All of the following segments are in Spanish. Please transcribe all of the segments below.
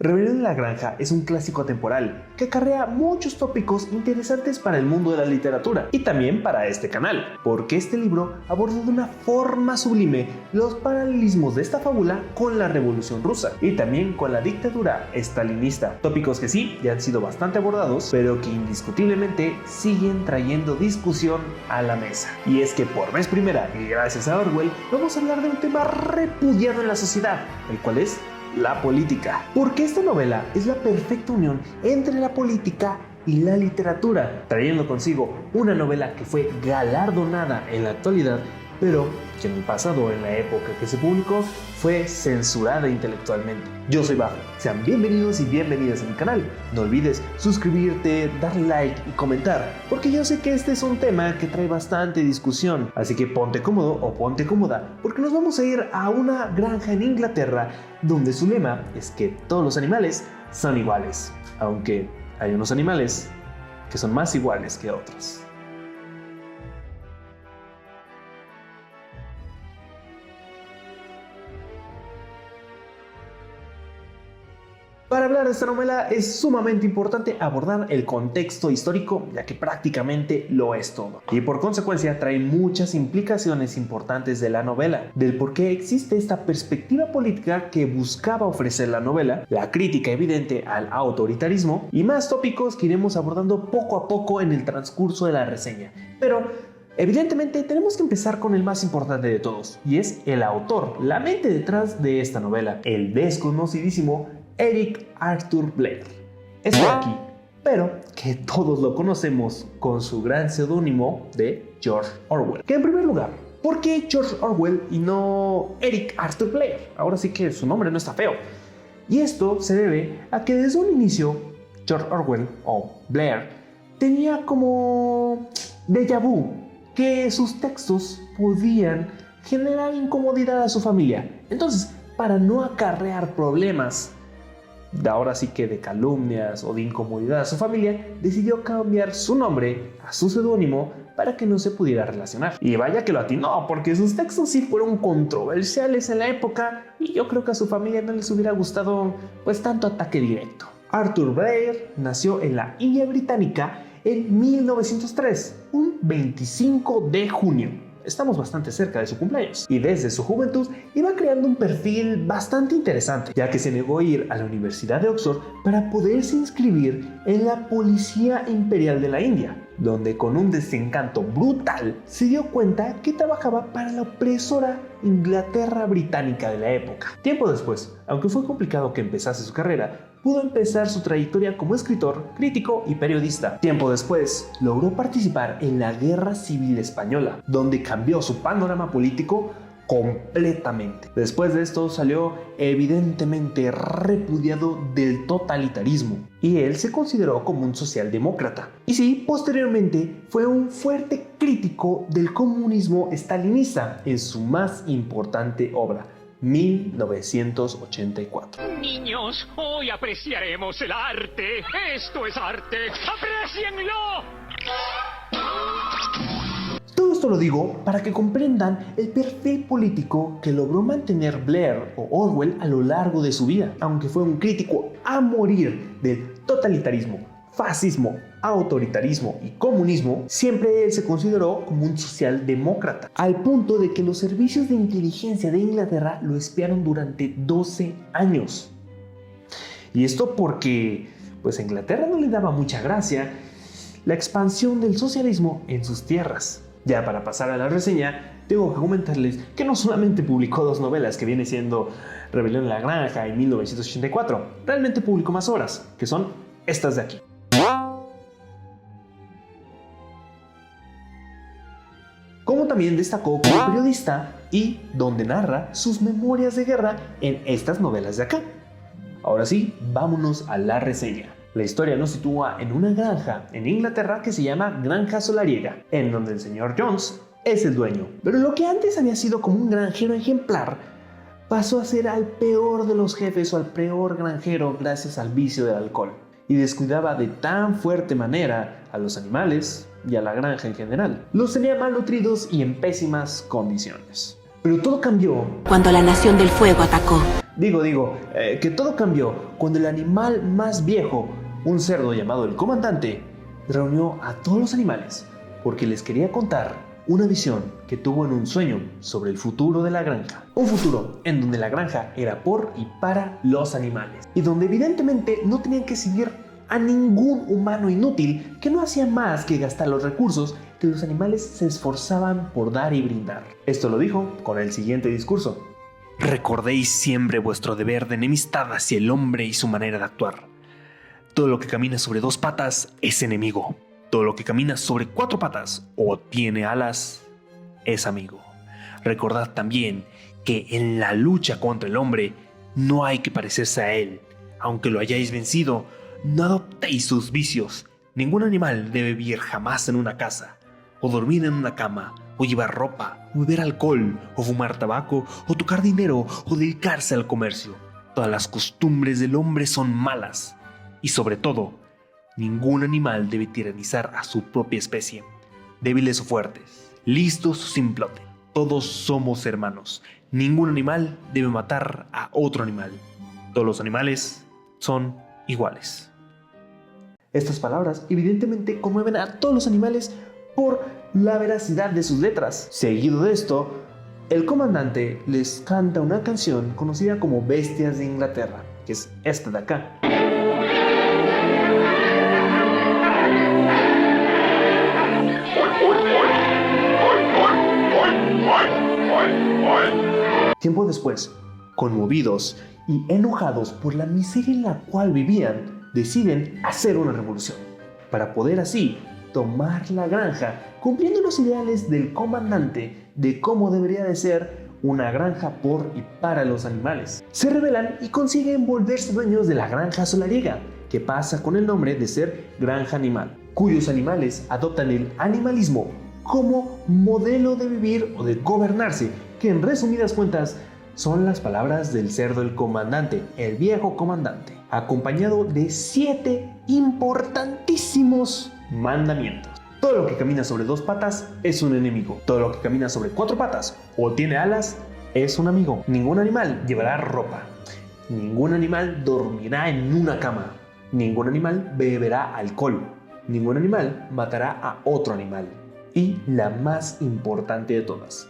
Rebelión en la Granja es un clásico atemporal que acarrea muchos tópicos interesantes para el mundo de la literatura y también para este canal, porque este libro aborda de una forma sublime los paralelismos de esta fábula con la Revolución Rusa y también con la dictadura estalinista, tópicos que sí ya han sido bastante abordados, pero que indiscutiblemente siguen trayendo discusión a la mesa. Y es que por vez primera, y gracias a Orwell, vamos a hablar de un tema repudiado en la sociedad, el cual es la política. Porque esta novela es la perfecta unión entre la política y la literatura, trayendo consigo una novela que fue galardonada en la actualidad, pero que en el pasado, en la época que se publicó, fue censurada intelectualmente. Yo soy Bajo, sean bienvenidos y bienvenidas a mi canal. No olvides suscribirte, darle like y comentar, porque yo sé que este es un tema que trae bastante discusión, así que ponte cómodo o ponte cómoda, porque nos vamos a ir a una granja en Inglaterra, donde su lema es que todos los animales son iguales, aunque hay unos animales que son más iguales que otros. Para hablar de esta novela es sumamente importante abordar el contexto histórico, ya que prácticamente lo es todo. Y por consecuencia trae muchas implicaciones importantes de la novela, del por qué existe esta perspectiva política que buscaba ofrecer la novela, la crítica evidente al autoritarismo y más tópicos que iremos abordando poco a poco en el transcurso de la reseña. Pero evidentemente tenemos que empezar con el más importante de todos, y es el autor, la mente detrás de esta novela, el desconocidísimo Eric Arthur Blair. Es de aquí, pero que todos lo conocemos con su gran seudónimo de George Orwell. Que en primer lugar, ¿por qué George Orwell y no Eric Arthur Blair? Ahora sí que su nombre no está feo. Y esto se debe a que desde un inicio George Orwell o Blair tenía como déjà vu que sus textos podían generar incomodidad a su familia. Entonces, para no acarrear problemas ahora sí que de calumnias o de incomodidad a su familia, decidió cambiar su nombre a su seudónimo para que no se pudiera relacionar. Y vaya que lo atinó, porque sus textos sí fueron controversiales en la época y yo creo que a su familia no les hubiera gustado pues tanto ataque directo. Arthur Blair nació en la India Británica en 1903, un 25 de junio. Estamos bastante cerca de su cumpleaños. Y desde su juventud iba creando un perfil bastante interesante, ya que se negó a ir a la Universidad de Oxford para poderse inscribir en la Policía Imperial de la India, donde con un desencanto brutal se dio cuenta que trabajaba para la opresora Inglaterra británica de la época. Tiempo después, aunque fue complicado que empezase su carrera, pudo empezar su trayectoria como escritor, crítico y periodista. Tiempo después, logró participar en la Guerra Civil Española, donde cambió su panorama político completamente. Después de esto salió evidentemente repudiado del totalitarismo y él se consideró como un socialdemócrata. Y sí, posteriormente fue un fuerte crítico del comunismo estalinista en su más importante obra, 1984. Niños, hoy apreciaremos el arte. Esto es arte. ¡Aprécienlo! Todo esto lo digo para que comprendan el perfil político que logró mantener Blair o Orwell a lo largo de su vida, aunque fue un crítico a morir del totalitarismo, fascismo, autoritarismo y comunismo. Siempre él se consideró como un socialdemócrata, al punto de que los servicios de inteligencia de Inglaterra lo espiaron durante 12 años. Y esto porque pues a Inglaterra no le daba mucha gracia la expansión del socialismo en sus tierras. Ya para pasar a la reseña, tengo que comentarles que no solamente publicó dos novelas, que viene siendo Rebelión en la Granja en 1984, realmente publicó más obras, que son estas de aquí. Como también destacó como periodista y donde narra sus memorias de guerra en estas novelas de acá. Ahora sí, vámonos a la reseña. La historia nos sitúa en una granja en Inglaterra que se llama Granja Solariega, en donde el señor Jones es el dueño. Pero lo que antes había sido como un granjero ejemplar, pasó a ser al peor de los jefes o al peor granjero gracias al vicio del alcohol. Y descuidaba de tan fuerte manera a los animales y a la granja en general. Los tenía malnutridos y en pésimas condiciones. Pero todo cambió cuando la Nación del Fuego atacó. Que todo cambió cuando el animal más viejo, un cerdo llamado el comandante, reunió a todos los animales porque les quería contar una visión que tuvo en un sueño sobre el futuro de la granja. Un futuro en donde la granja era por y para los animales y donde evidentemente no tenían que seguir a ningún humano inútil que no hacía más que gastar los recursos que los animales se esforzaban por dar y brindar. Esto lo dijo con el siguiente discurso. Recordéis siempre vuestro deber de enemistad hacia el hombre y su manera de actuar. Todo lo que camina sobre 2 patas es enemigo. Todo lo que camina sobre 4 patas o tiene alas es amigo. Recordad también que en la lucha contra el hombre no hay que parecerse a él. Aunque lo hayáis vencido, no adoptéis sus vicios. Ningún animal debe vivir jamás en una casa, o dormir en una cama, o llevar ropa, o beber alcohol, o fumar tabaco, o tocar dinero, o dedicarse al comercio. Todas las costumbres del hombre son malas. Y sobre todo, ningún animal debe tiranizar a su propia especie, débiles o fuertes, listos o simplotes. Todos somos hermanos. Ningún animal debe matar a otro animal. Todos los animales son iguales. Estas palabras evidentemente conmueven a todos los animales por la veracidad de sus letras. Seguido de esto, el comandante les canta una canción conocida como Bestias de Inglaterra, que es esta de acá. Tiempo después, conmovidos y enojados por la miseria en la cual vivían, deciden hacer una revolución, para poder así tomar la granja, cumpliendo los ideales del comandante de cómo debería de ser una granja por y para los animales. Se rebelan y consiguen volverse dueños de la granja solariega, que pasa con el nombre de ser Granja Animal, cuyos animales adoptan el animalismo como modelo de vivir o de gobernarse, que en resumidas cuentas son las palabras del cerdo el comandante, el viejo comandante, acompañado de 7 importantísimos mandamientos. Todo lo que camina sobre 2 patas es un enemigo. Todo lo que camina sobre 4 patas o tiene alas es un amigo. Ningún animal llevará ropa. Ningún animal dormirá en una cama. Ningún animal beberá alcohol. Ningún animal matará a otro animal. Y la más importante de todas,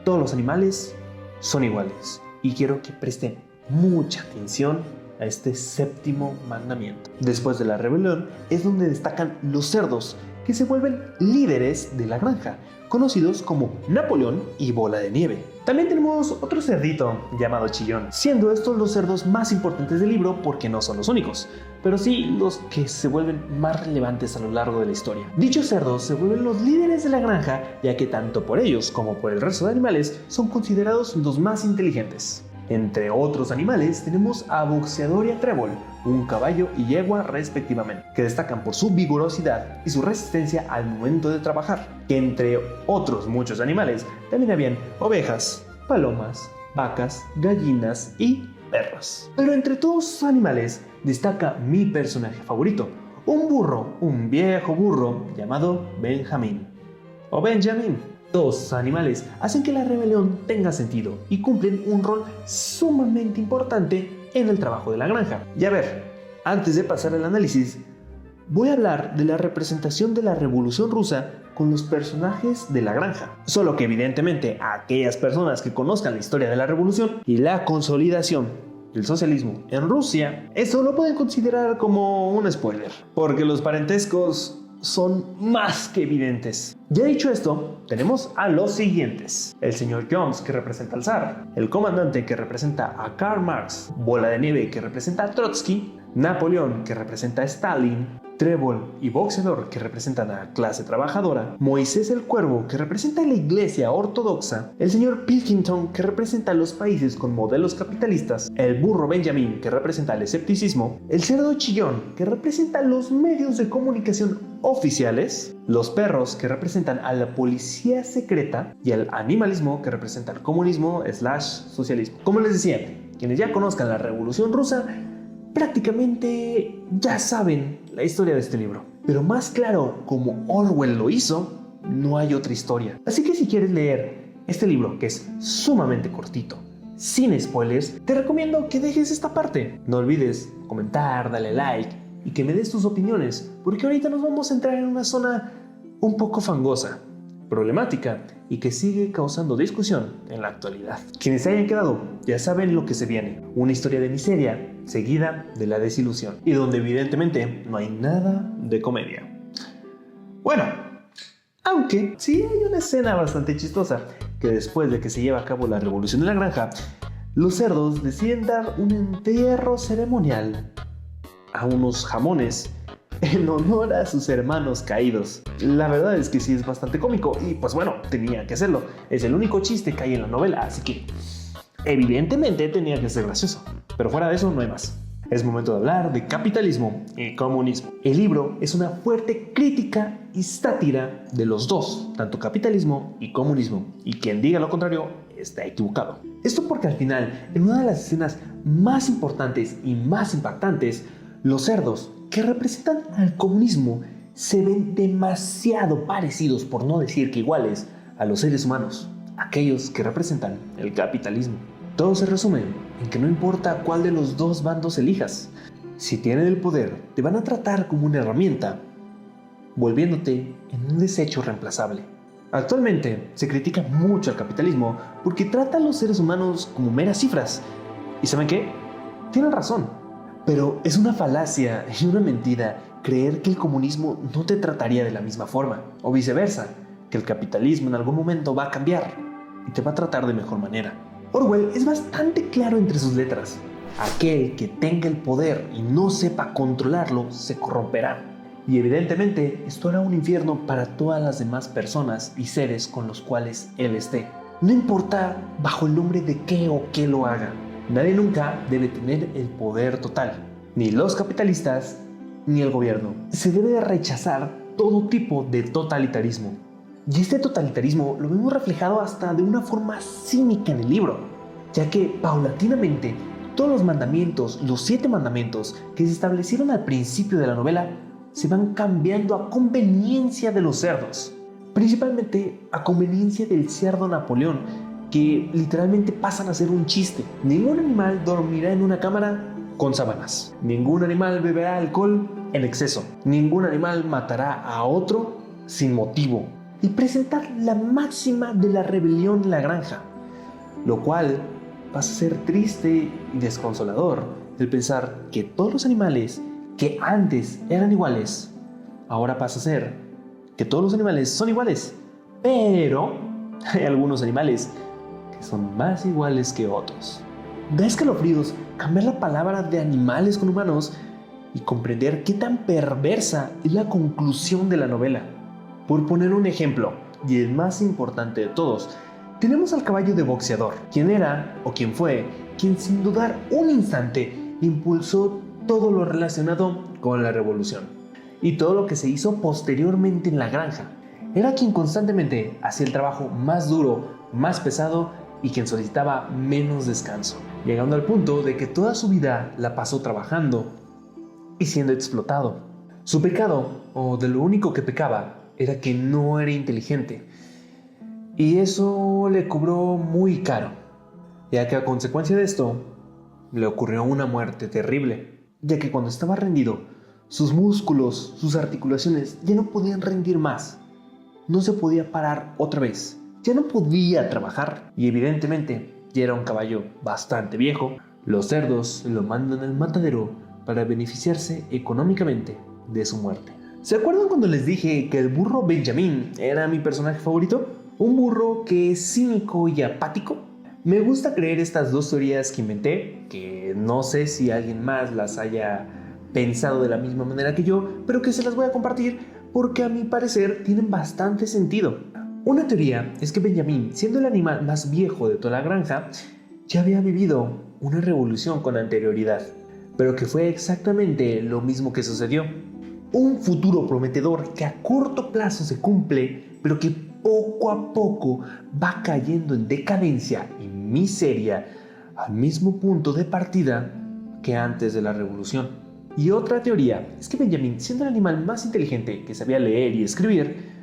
todos los animales son iguales. Y quiero que presten mucha atención a este 7º mandamiento. Después de la rebelión es donde destacan los cerdos, que se vuelven líderes de la granja, conocidos como Napoleón y Bola de Nieve. También tenemos otro cerdito llamado Chillón, siendo estos los cerdos más importantes del libro porque no son los únicos, pero sí los que se vuelven más relevantes a lo largo de la historia. Dichos cerdos se vuelven los líderes de la granja, ya que tanto por ellos como por el resto de animales son considerados los más inteligentes. Entre otros animales tenemos a Boxeador y a Trébol, un caballo y yegua respectivamente, que destacan por su vigorosidad y su resistencia al momento de trabajar. Que entre otros muchos animales también habían ovejas, palomas, vacas, gallinas y perros. Pero entre todos esos animales destaca mi personaje favorito, un burro, un viejo burro llamado Benjamín o Benjamin. Dos animales hacen que la rebelión tenga sentido y cumplen un rol sumamente importante en el trabajo de la granja. Y a ver, antes de pasar al análisis, voy a hablar de la representación de la Revolución Rusa con los personajes de la granja. Solo que evidentemente a aquellas personas que conozcan la historia de la revolución y la consolidación del socialismo en Rusia, eso lo pueden considerar como un spoiler, porque los parentescos son más que evidentes. Ya dicho esto, tenemos a los siguientes: el señor Jones, que representa al zar; el comandante, que representa a Karl Marx; Bola de Nieve, que representa a Trotsky; Napoleón, que representa a Stalin; Trébol y Boxeador, que representan a la clase trabajadora; Moisés el Cuervo, que representa a la iglesia ortodoxa; el señor Pilkington, que representa a los países con modelos capitalistas; el burro Benjamin, que representa al escepticismo; el cerdo Chillón, que representa a los medios de comunicación oficiales; los perros, que representan a la policía secreta; y el animalismo, que representa al comunismo / socialismo. Como les decía, quienes ya conozcan la Revolución Rusa prácticamente ya saben la historia de este libro. Pero más claro, como Orwell lo hizo, no hay otra historia. Así que si quieres leer este libro, que es sumamente cortito, sin spoilers, te recomiendo que dejes esta parte. No olvides comentar, darle like y que me des tus opiniones, porque ahorita nos vamos a entrar en una zona un poco fangosa, problemática y que sigue causando discusión en la actualidad. Quienes se hayan quedado ya saben lo que se viene, una historia de miseria seguida de la desilusión y donde evidentemente no hay nada de comedia. Bueno, aunque sí hay una escena bastante chistosa, que después de que se lleva a cabo la revolución de la granja, los cerdos deciden dar un entierro ceremonial a unos jamones en honor a sus hermanos caídos. La verdad es que sí es bastante cómico y pues bueno, tenía que hacerlo. Es el único chiste que hay en la novela, así que evidentemente tenía que ser gracioso. Pero fuera de eso no hay más. Es momento de hablar de capitalismo y comunismo. El libro es una fuerte crítica y sátira de los dos, tanto capitalismo y comunismo, y quien diga lo contrario está equivocado. Esto porque al final, en una de las escenas más importantes y más impactantes, los cerdos que representan al comunismo se ven demasiado parecidos, por no decir que iguales, a los seres humanos, aquellos que representan el capitalismo. Todo se resume en que no importa cuál de los dos bandos elijas, si tienen el poder, te van a tratar como una herramienta, volviéndote en un desecho reemplazable. Actualmente se critica mucho al capitalismo porque trata a los seres humanos como meras cifras. ¿Y saben qué? Tienen razón. Pero es una falacia y una mentira creer que el comunismo no te trataría de la misma forma, o viceversa, que el capitalismo en algún momento va a cambiar y te va a tratar de mejor manera. Orwell es bastante claro entre sus letras. Aquel que tenga el poder y no sepa controlarlo se corromperá. Y evidentemente esto hará un infierno para todas las demás personas y seres con los cuales él esté. No importa bajo el nombre de qué o qué lo haga. Nadie nunca debe tener el poder total. Ni los capitalistas ni el gobierno. Se debe de rechazar todo tipo de totalitarismo. Y este totalitarismo lo vemos reflejado hasta de una forma cínica en el libro, ya que paulatinamente todos los mandamientos, los 7 mandamientos que se establecieron al principio de la novela, se van cambiando a conveniencia de los cerdos, principalmente a conveniencia del cerdo Napoleón, que literalmente pasan a ser un chiste. Ningún animal dormirá en una cámara con sábanas, ningún animal beberá alcohol en exceso, ningún animal matará a otro sin motivo, y presentar la máxima de la rebelión en la granja, lo cual pasa a ser triste y desconsolador el pensar que todos los animales que antes eran iguales, ahora pasa a ser que todos los animales son iguales, pero hay algunos animales que son más iguales que otros. Da escalofríos cambiar la palabra de animales con humanos y comprender qué tan perversa es la conclusión de la novela. Por poner un ejemplo, y el más importante de todos, tenemos al caballo de boxeador, quien era o quien fue, quien sin dudar un instante impulsó todo lo relacionado con la revolución y todo lo que se hizo posteriormente en la granja. Era quien constantemente hacía el trabajo más duro, más pesado y quien solicitaba menos descanso, llegando al punto de que toda su vida la pasó trabajando y siendo explotado. Su pecado, o de lo único que pecaba, era que no era inteligente, y eso le cobró muy caro, ya que a consecuencia de esto le ocurrió una muerte terrible, ya que cuando estaba rendido, sus músculos, sus articulaciones ya no podían rendir más, no se podía parar otra vez, ya no podía trabajar, y evidentemente ya era un caballo bastante viejo. Los cerdos lo mandan al matadero para beneficiarse económicamente de su muerte. ¿Se acuerdan cuando les dije que el burro Benjamín era mi personaje favorito? Un burro que es cínico y apático. Me gusta creer estas dos teorías que inventé, que no sé si alguien más las haya pensado de la misma manera que yo, pero que se las voy a compartir porque a mi parecer tienen bastante sentido. Una teoría es que Benjamín, siendo el animal más viejo de toda la granja, ya había vivido una revolución con anterioridad, pero que fue exactamente lo mismo que sucedió. Un futuro prometedor que a corto plazo se cumple, pero que poco a poco va cayendo en decadencia y miseria al mismo punto de partida que antes de la revolución. Y otra teoría es que Benjamín, siendo el animal más inteligente que sabía leer y escribir,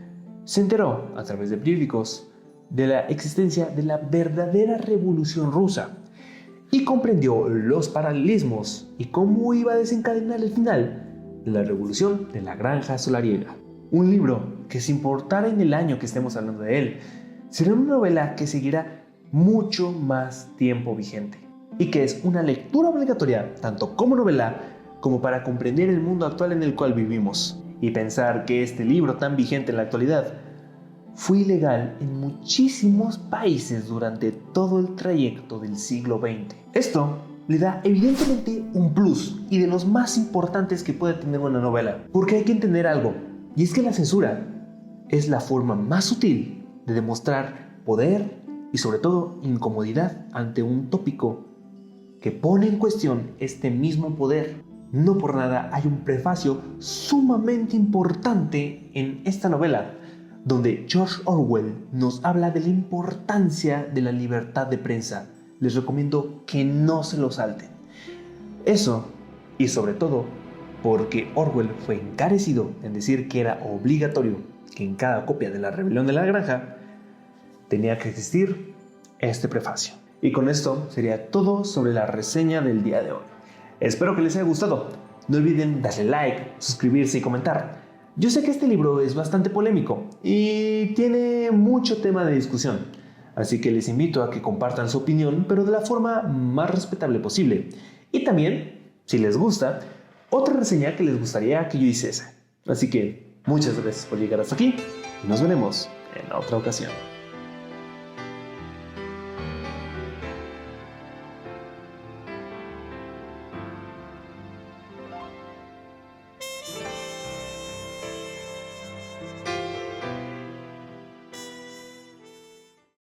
se enteró a través de periódicos de la existencia de la verdadera revolución rusa, y comprendió los paralelismos y cómo iba a desencadenar el final de la revolución de la granja solariega. Un libro que, sin importar en el año que estemos hablando de él, será una novela que seguirá mucho más tiempo vigente y que es una lectura obligatoria tanto como novela como para comprender el mundo actual en el cual vivimos. Y pensar que este libro tan vigente en la actualidad fue ilegal en muchísimos países durante todo el trayecto del siglo XX. Esto le da evidentemente un plus y de los más importantes que puede tener una novela, porque hay que entender algo, y es que la censura es la forma más sutil de demostrar poder y sobre todo incomodidad ante un tópico que pone en cuestión este mismo poder. No por nada hay un prefacio sumamente importante en esta novela, donde George Orwell nos habla de la importancia de la libertad de prensa. Les recomiendo que no se lo salten. Eso, y sobre todo, porque Orwell fue encarecido en decir que era obligatorio que en cada copia de La Rebelión de la Granja tenía que existir este prefacio. Y con esto sería todo sobre la reseña del día de hoy. Espero que les haya gustado. No olviden darle like, suscribirse y comentar. Yo sé que este libro es bastante polémico y tiene mucho tema de discusión, así que les invito a que compartan su opinión, pero de la forma más respetable posible. Y también, si les gusta, otra reseña que les gustaría que yo hiciese. Así que muchas gracias por llegar hasta aquí y nos veremos en otra ocasión.